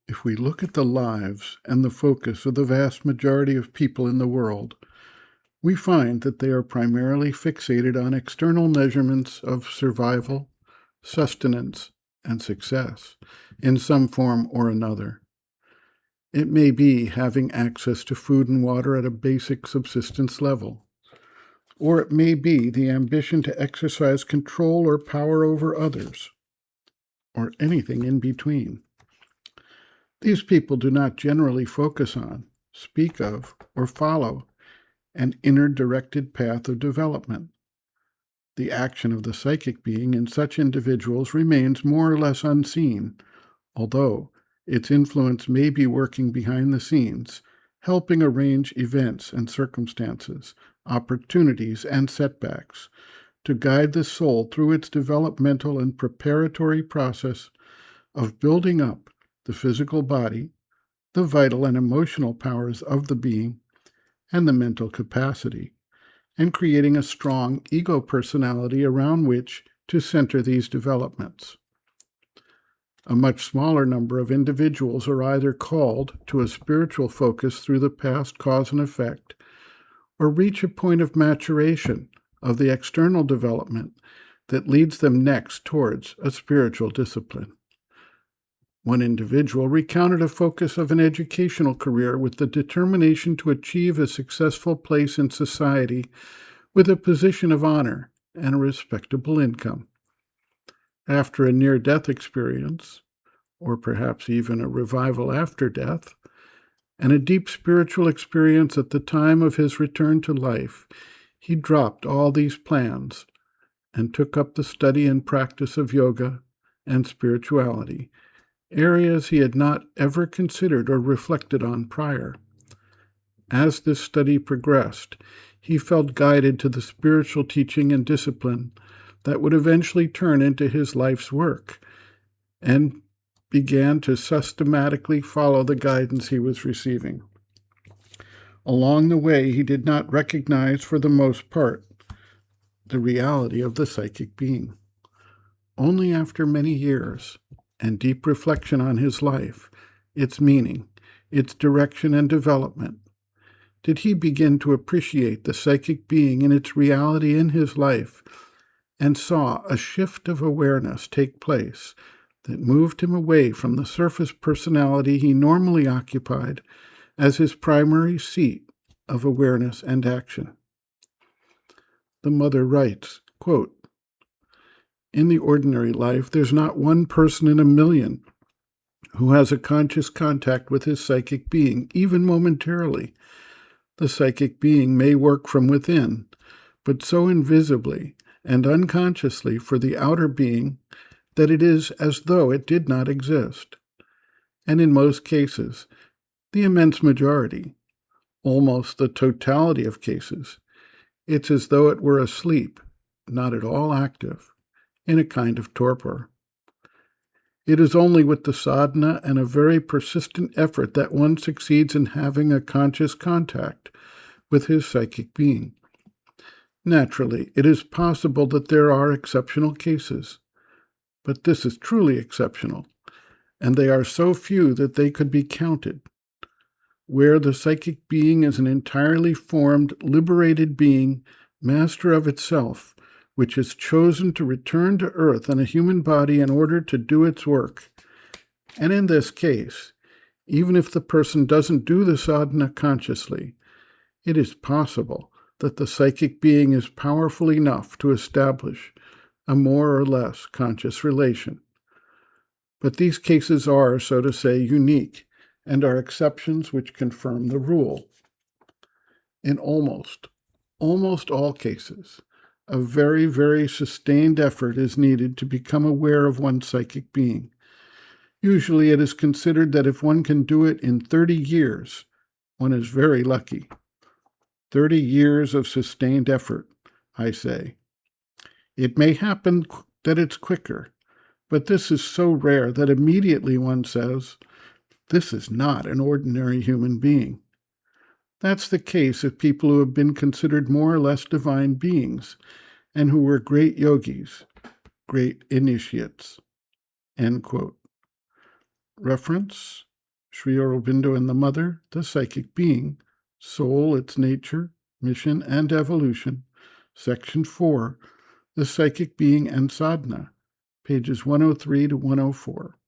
If we look at the lives and the focus of the vast majority of people in the world, we find that they are primarily fixated on external measurements of survival, sustenance, and success in some form or another. It may be having access to food and water at a basic subsistence level, or it may be the ambition to exercise control or power over others, or anything in between. These people do not generally focus on, speak of, or follow an inner directed path of development. The action of the psychic being in such individuals remains more or less unseen, although its influence may be working behind the scenes, helping arrange events and circumstances, opportunities and setbacks, to guide the soul through its developmental and preparatory process of building up the physical body, the vital and emotional powers of the being, and the mental capacity, and creating a strong ego personality around which to center these developments. A much smaller number of individuals are either called to a spiritual focus through the past cause and effect, or reach a point of maturation of the external development that leads them next towards a spiritual discipline. One individual recounted a focus of an educational career with the determination to achieve a successful place in society with a position of honor and a respectable income. After a near-death experience, or perhaps even a revival after death, and a deep spiritual experience at the time of his return to life, he dropped all these plans and took up the study and practice of yoga and spirituality, areas he had not ever considered or reflected on prior. As this study progressed, he felt guided to the spiritual teaching and discipline that would eventually turn into his life's work, and began to systematically follow the guidance he was receiving. Along the way, he did not recognize, for the most part, the reality of the psychic being. Only after many years and deep reflection on his life, its meaning, its direction and development, did he begin to appreciate the psychic being and its reality in his life, and saw a shift of awareness take place that moved him away from the surface personality he normally occupied as his primary seat of awareness and action. The mother writes, quote, "In the ordinary life, there's not one person in a million who has a conscious contact with his psychic being, even momentarily. The psychic being may work from within, but so invisibly and unconsciously for the outer being that it is as though it did not exist. And in most cases, the immense majority, almost the totality of cases, it's as though it were asleep, not at all active, in a kind of torpor. It is only with the sadhana and a very persistent effort that one succeeds in having a conscious contact with his psychic being. Naturally, it is possible that there are exceptional cases, but this is truly exceptional, and they are so few that they could be counted, where the psychic being is an entirely formed, liberated being, master of itself, which has chosen to return to earth in a human body in order to do its work. And in this case, even if the person doesn't do the sadhana consciously, it is possible that the psychic being is powerful enough to establish a more or less conscious relation. But these cases are, so to say, unique, and are exceptions which confirm the rule. In almost all cases, a very, very sustained effort is needed to become aware of one's psychic being. Usually it is considered that if one can do it in 30 years, one is very lucky. 30 years of sustained effort, I say. It may happen that it's quicker, but this is so rare that immediately one says, this is not an ordinary human being. That's the case of people who have been considered more or less divine beings, and who were great yogis, great initiates." End quote. Reference: Sri Aurobindo and the Mother, The Psychic Being, Soul, Its Nature, Mission, and Evolution, Section 4, The Psychic Being and Sadhana, pages 103 to 104.